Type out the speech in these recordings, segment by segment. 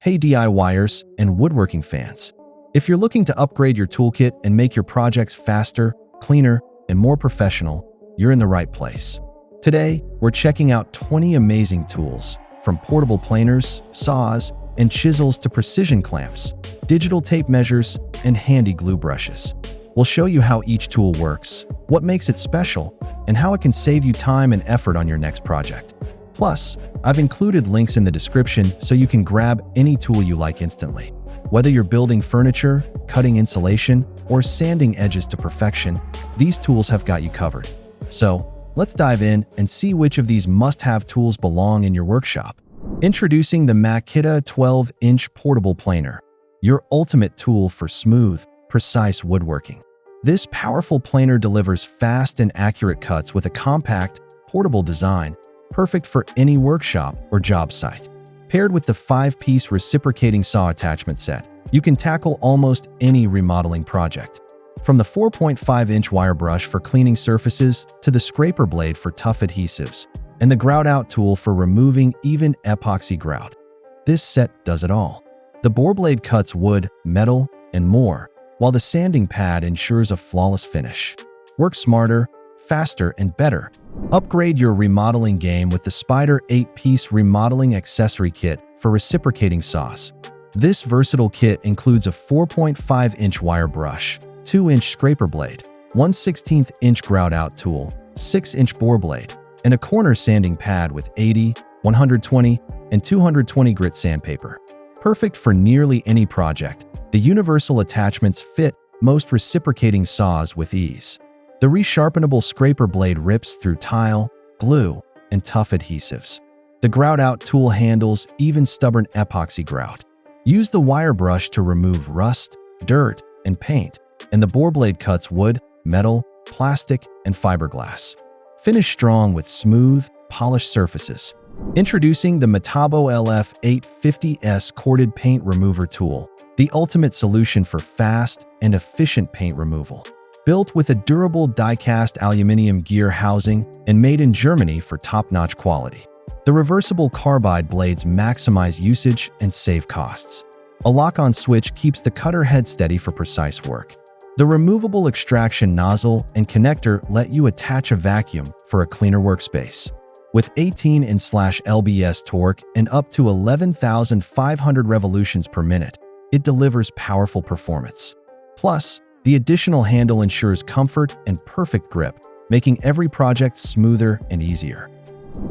Hey DIYers and woodworking fans. If you're looking to upgrade your toolkit and make your projects faster, cleaner, and more professional, you're in the right place. Today, we're checking out 20 amazing tools, from portable planers, saws, and chisels to precision clamps, digital tape measures, and handy glue brushes. We'll show you how each tool works, what makes it special, and how it can save you time and effort on your next project. Plus, I've included links in the description so you can grab any tool you like instantly. Whether you're building furniture, cutting insulation, or sanding edges to perfection, these tools have got you covered. So, let's dive in and see which of these must-have tools belong in your workshop. Introducing the Makita 12-inch Portable Planer, your ultimate tool for smooth, precise woodworking. This powerful planer delivers fast and accurate cuts with a compact, portable design, perfect for any workshop or job site. Paired with the 5-piece reciprocating saw attachment set, you can tackle almost any remodeling project. From the 4.5-inch wire brush for cleaning surfaces to the scraper blade for tough adhesives, and the grout out tool for removing even epoxy grout. This set does it all. The bore blade cuts wood, metal, and more, while the sanding pad ensures a flawless finish. Work smarter, faster, and better. Upgrade your remodeling game with the Spyder 8-piece Remodeling Accessory Kit for reciprocating saws. This versatile kit includes a 4.5-inch wire brush, 2-inch scraper blade, 1/16-inch grout out tool, 6-inch bore blade, and a corner sanding pad with 80, 120, and 220 grit sandpaper. Perfect for nearly any project, the universal attachments fit most reciprocating saws with ease. The resharpenable scraper blade rips through tile, glue, and tough adhesives. The grout out tool handles even stubborn epoxy grout. Use the wire brush to remove rust, dirt, and paint, and the bore blade cuts wood, metal, plastic, and fiberglass. Finish strong with smooth, polished surfaces. Introducing the Metabo LF850S Corded Paint Remover Tool, the ultimate solution for fast and efficient paint removal. Built with a durable die-cast aluminum gear housing and made in Germany for top-notch quality. The reversible carbide blades maximize usage and save costs. A lock-on switch keeps the cutter head steady for precise work. The removable extraction nozzle and connector let you attach a vacuum for a cleaner workspace. With 18N/lbs torque and up to 11,500 revolutions per minute, it delivers powerful performance. Plus, the additional handle ensures comfort and perfect grip, making every project smoother and easier.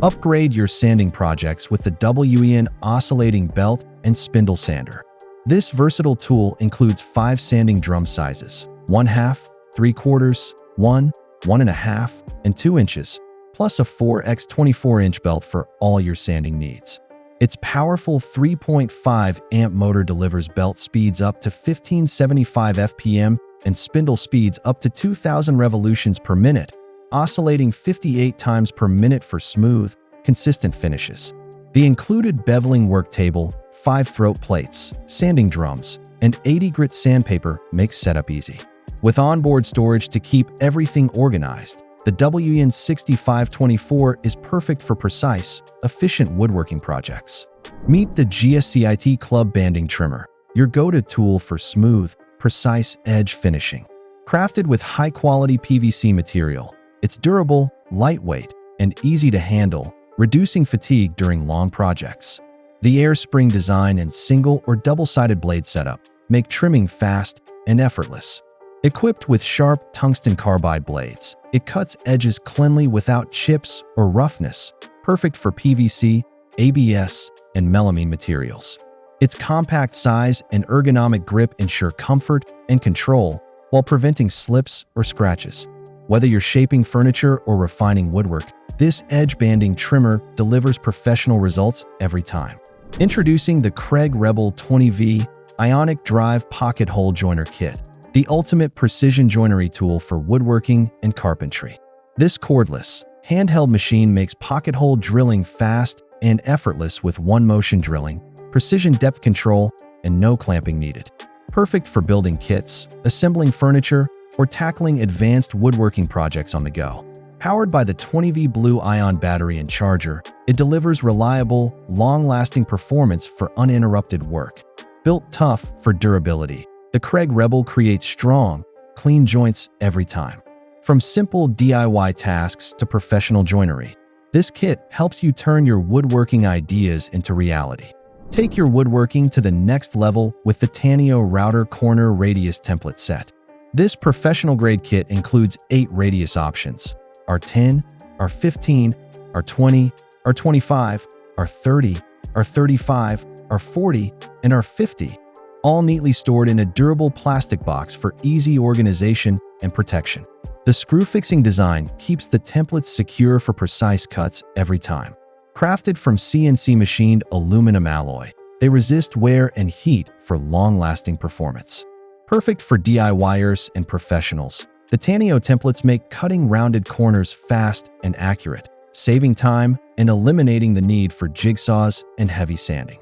Upgrade your sanding projects with the WEN Oscillating Belt and Spindle Sander. This versatile tool includes 5 sanding drum sizes, 1/2, 3/4, 1, 1.5, and 2 inches, plus a 4x24-inch belt for all your sanding needs. Its powerful 3.5 amp motor delivers belt speeds up to 1575 fpm and spindle speeds up to 2,000 revolutions per minute, oscillating 58 times per minute for smooth, consistent finishes. The included beveling work table, 5 throat plates, sanding drums, and 80 grit sandpaper makes setup easy. With onboard storage to keep everything organized, the WEN 6524 is perfect for precise, efficient woodworking projects. Meet the GSCIT Club Banding Trimmer, your go-to tool for smooth, precise edge finishing. Crafted with high-quality PVC material, it's durable, lightweight, and easy to handle, reducing fatigue during long projects. The air spring design and single or double-sided blade setup make trimming fast and effortless. Equipped with sharp tungsten carbide blades, it cuts edges cleanly without chips or roughness, perfect for PVC, ABS, and melamine materials. Its compact size and ergonomic grip ensure comfort and control while preventing slips or scratches. Whether you're shaping furniture or refining woodwork, this edge banding trimmer delivers professional results every time. Introducing the Kreg Rebel 20V Ionic Drive Pocket Hole Joiner Kit, the ultimate precision joinery tool for woodworking and carpentry. This cordless, handheld machine makes pocket hole drilling fast and effortless with one-motion drilling, precision depth control, and no clamping needed. Perfect for building kits, assembling furniture, or tackling advanced woodworking projects on the go. Powered by the 20V blue-ion battery and charger, it delivers reliable, long-lasting performance for uninterrupted work. Built tough for durability, the Kreg Rebel creates strong, clean joints every time. From simple DIY tasks to professional joinery, this kit helps you turn your woodworking ideas into reality. Take your woodworking to the next level with the Tanio Router Corner Radius Template Set. This professional-grade kit includes 8 radius options: R10, R15, R20, R25, R30, R35, R40, and R50, all neatly stored in a durable plastic box for easy organization and protection. The screw-fixing design keeps the templates secure for precise cuts every time. Crafted from CNC-machined aluminum alloy, they resist wear and heat for long-lasting performance. Perfect for DIYers and professionals, the Tanio templates make cutting rounded corners fast and accurate, saving time and eliminating the need for jigsaws and heavy sanding.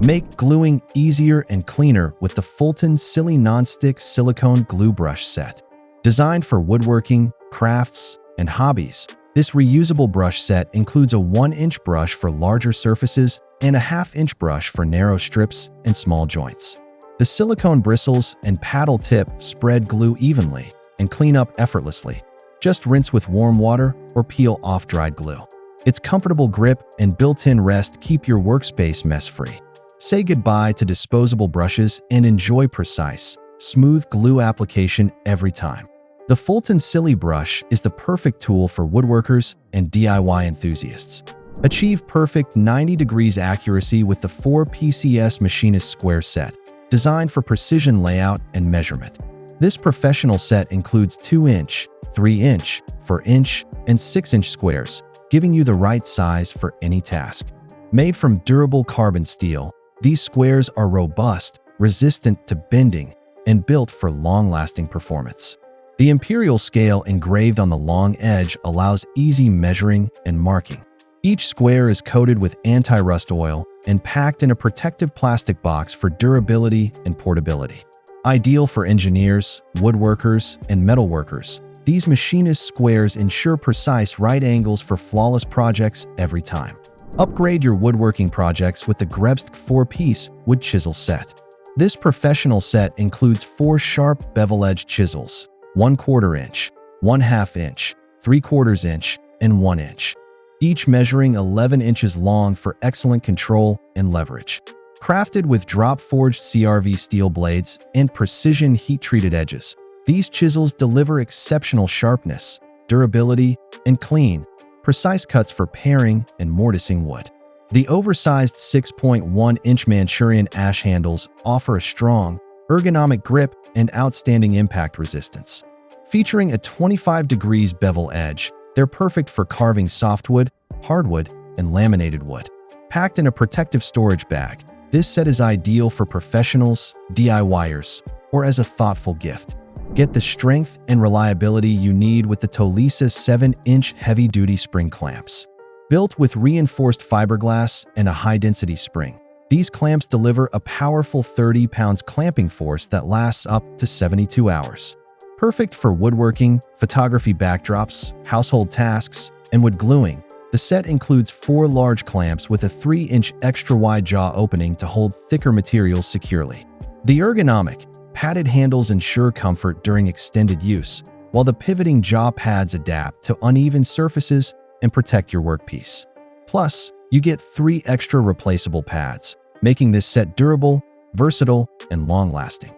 Make gluing easier and cleaner with the Fulton Sili non-stick silicone glue brush set. Designed for woodworking, crafts, and hobbies, this reusable brush set includes a 1-inch brush for larger surfaces and a 1/2-inch brush for narrow strips and small joints. The silicone bristles and paddle tip spread glue evenly and clean up effortlessly. Just rinse with warm water or peel off dried glue. Its comfortable grip and built-in rest keep your workspace mess-free. Say goodbye to disposable brushes and enjoy precise, smooth glue application every time. The Fulton Sili brush is the perfect tool for woodworkers and DIY enthusiasts. Achieve perfect 90 degrees accuracy with the 4 PCS Machinist Square Set, designed for precision layout and measurement. This professional set includes 2-inch, 3-inch, 4-inch, and 6-inch squares, giving you the right size for any task. Made from durable carbon steel, these squares are robust, resistant to bending, and built for long-lasting performance. The imperial scale engraved on the long edge allows easy measuring and marking. Each square is coated with anti-rust oil and packed in a protective plastic box for durability and portability. Ideal for engineers, woodworkers, and metalworkers, these machinist squares ensure precise right angles for flawless projects every time. Upgrade your woodworking projects with the GREBSTK 4-piece wood chisel set. This professional set includes 4 sharp bevel-edged chisels, 1/4 inch, 1/2 inch, 3/4 inch, and 1 inch, each measuring 11 inches long for excellent control and leverage. Crafted with drop-forged CRV steel blades and precision heat-treated edges, these chisels deliver exceptional sharpness, durability, and clean, precise cuts for paring and mortising wood. The oversized 6.1-inch Manchurian ash handles offer a strong, ergonomic grip and outstanding impact resistance. Featuring a 25 degrees bevel edge, they're perfect for carving softwood, hardwood, and laminated wood. Packed in a protective storage bag, this set is ideal for professionals, DIYers, or as a thoughtful gift. Get the strength and reliability you need with the TOLESA 7-inch heavy-duty spring clamps. Built with reinforced fiberglass and a high-density spring, these clamps deliver a powerful 30 pounds clamping force that lasts up to 72 hours. Perfect for woodworking, photography backdrops, household tasks, and wood gluing, the set includes 4 large clamps with a 3-inch extra-wide jaw opening to hold thicker materials securely. The ergonomic, padded handles ensure comfort during extended use, while the pivoting jaw pads adapt to uneven surfaces and protect your workpiece. Plus, you get 3 extra replaceable pads, making this set durable, versatile, and long-lasting.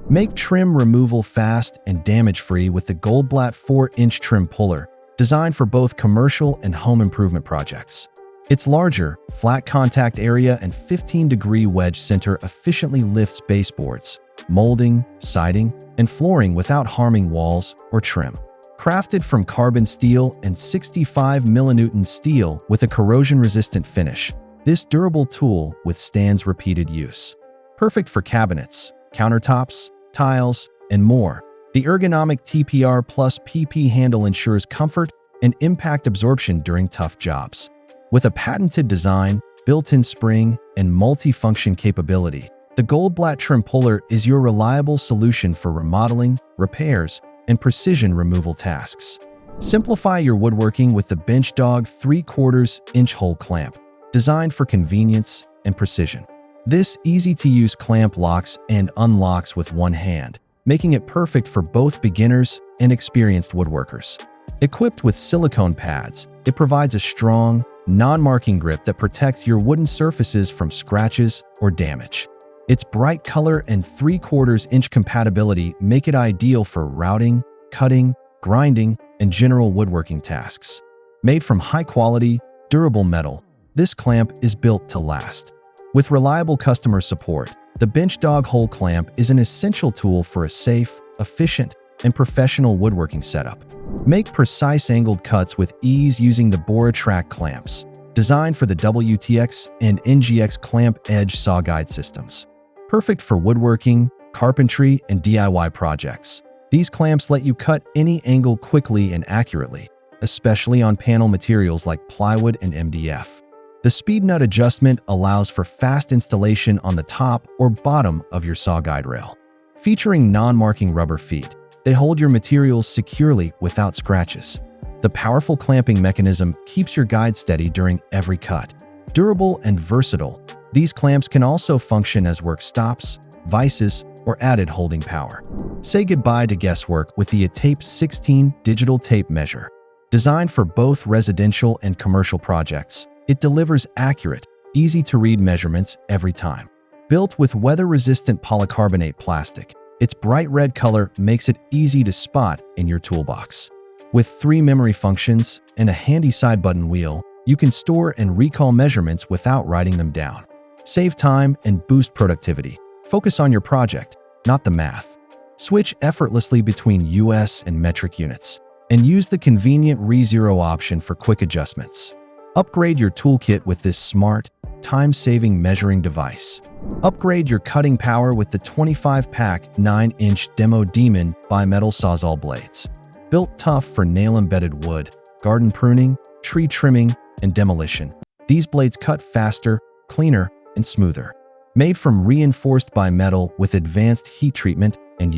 Make trim removal fast and damage-free with the Goldblatt 4-inch trim puller, designed for both commercial and home improvement projects. Its larger, flat contact area and 15-degree wedge center efficiently lifts baseboards, molding, siding, and flooring without harming walls or trim. Crafted from carbon steel and 65 mm steel with a corrosion-resistant finish, this durable tool withstands repeated use. Perfect for cabinets, countertops, tiles, and more, the ergonomic TPR Plus PP handle ensures comfort and impact absorption during tough jobs. With a patented design, built-in spring, and multi-function capability, the Goldblatt trim puller is your reliable solution for remodeling, repairs, and precision removal tasks. Simplify your woodworking with the BenchDog 3/4-inch hole clamp, designed for convenience and precision. This easy-to-use clamp locks and unlocks with one hand, making it perfect for both beginners and experienced woodworkers. Equipped with silicone pads, it provides a strong, non-marking grip that protects your wooden surfaces from scratches or damage. Its bright color and 3/4-inch compatibility make it ideal for routing, cutting, grinding, and general woodworking tasks. Made from high-quality, durable metal, this clamp is built to last. With reliable customer support, the BenchDog hole clamp is an essential tool for a safe, efficient, and professional woodworking setup. Make precise angled cuts with ease using the BORA track clamps, designed for the WTX and NGX clamp edge saw guide systems. Perfect for woodworking, carpentry, and DIY projects. These clamps let you cut any angle quickly and accurately, especially on panel materials like plywood and MDF. The speed nut adjustment allows for fast installation on the top or bottom of your saw guide rail. Featuring non-marking rubber feet, they hold your materials securely without scratches. The powerful clamping mechanism keeps your guide steady during every cut. Durable and versatile, these clamps can also function as work stops, vices, or added holding power. Say goodbye to guesswork with the Tape 16 digital tape measure. Designed for both residential and commercial projects, it delivers accurate, easy-to-read measurements every time. Built with weather-resistant polycarbonate plastic, its bright red color makes it easy to spot in your toolbox. With 3 memory functions and a handy side button wheel, you can store and recall measurements without writing them down. Save time and boost productivity. Focus on your project, not the math. Switch effortlessly between US and metric units, and use the convenient ReZero option for quick adjustments. Upgrade your toolkit with this smart, time-saving measuring device. Upgrade your cutting power with the 25-pack 9-inch Demo Demon Bimetal Sawzall Blades. Built tough for nail-embedded wood, garden pruning, tree trimming, and demolition. These blades cut faster, cleaner, and smoother. Made from reinforced bimetal with advanced heat treatment and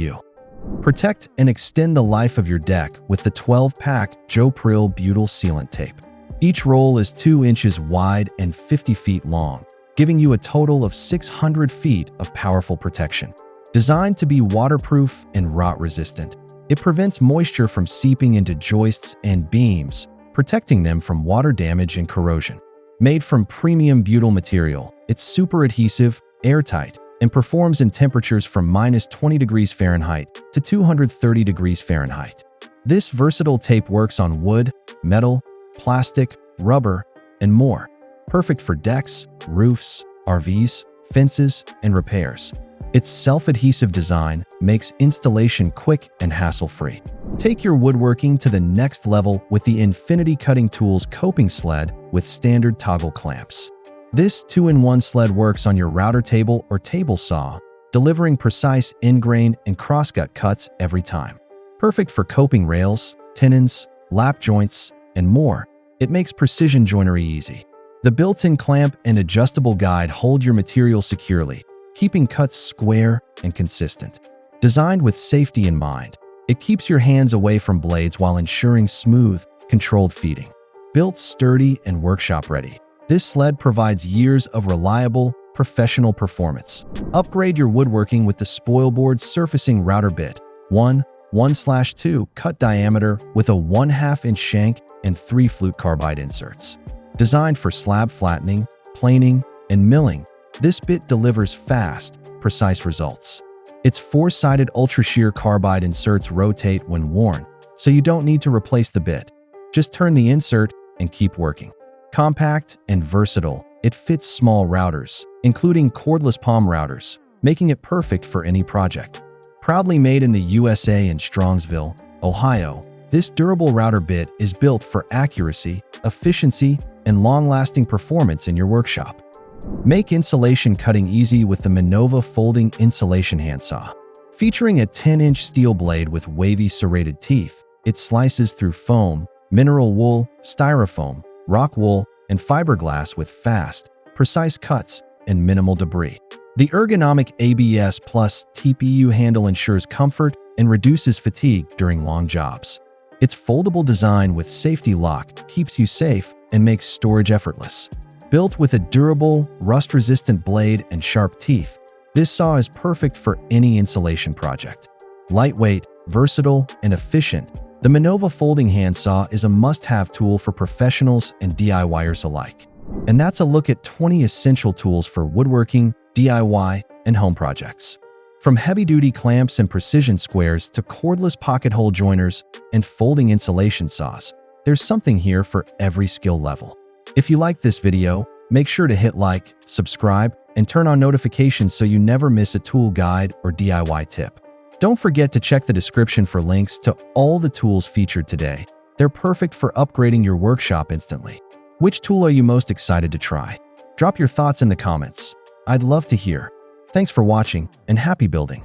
protect and extend the life of your deck with the 12-pack JOAPRIL Butyl sealant tape. Each roll is 2 inches wide and 50 feet long, giving you a total of 600 feet of powerful protection. Designed to be waterproof and rot-resistant, it prevents moisture from seeping into joists and beams, protecting them from water damage and corrosion. Made from premium butyl material, it's super adhesive, airtight, and performs in temperatures from -20 degrees Fahrenheit to 230 degrees Fahrenheit. This versatile tape works on wood, metal, plastic, rubber, and more. Perfect for decks, roofs, RVs, fences, and repairs. Its self-adhesive design makes installation quick and hassle-free. Take your woodworking to the next level with the Infinity Cutting Tools coping sled with standard toggle clamps. This 2-in-1 sled works on your router table or table saw, delivering precise end-grain and crosscut cuts every time. Perfect for coping rails, tenons, lap joints, and more, it makes precision joinery easy. The built-in clamp and adjustable guide hold your material securely, keeping cuts square and consistent. Designed with safety in mind, it keeps your hands away from blades while ensuring smooth, controlled feeding. Built sturdy and workshop-ready, this sled provides years of reliable, professional performance. Upgrade your woodworking with the Spoilboard surfacing router bit, 1/2 cut diameter with a 1/2-inch shank and 3 flute carbide inserts. Designed for slab flattening, planing, and milling, this bit delivers fast, precise results. Its 4-sided ultra-shear carbide inserts rotate when worn, so you don't need to replace the bit. Just turn the insert and keep working. Compact and versatile, it fits small routers, including cordless palm routers, making it perfect for any project. Proudly made in the USA in Strongsville, Ohio, this durable router bit is built for accuracy, efficiency, and long-lasting performance in your workshop. Make insulation cutting easy with the MINOVA folding insulation handsaw. Featuring a 10-inch steel blade with wavy serrated teeth, it slices through foam, mineral wool, styrofoam, rock wool, and fiberglass with fast, precise cuts and minimal debris. The ergonomic ABS Plus TPU handle ensures comfort and reduces fatigue during long jobs. Its foldable design with safety lock keeps you safe and makes storage effortless. Built with a durable, rust-resistant blade and sharp teeth, this saw is perfect for any insulation project. Lightweight, versatile, and efficient, the MINOVA folding handsaw is a must-have tool for professionals and DIYers alike. And that's a look at 20 essential tools for woodworking, DIY, and home projects. From heavy-duty clamps and precision squares to cordless pocket hole joiners and folding insulation saws, there's something here for every skill level. If you like this video, make sure to hit like, subscribe, and turn on notifications so you never miss a tool guide or DIY tip. Don't forget to check the description for links to all the tools featured today. They're perfect for upgrading your workshop instantly. Which tool are you most excited to try? Drop your thoughts in the comments. I'd love to hear. Thanks for watching, and happy building!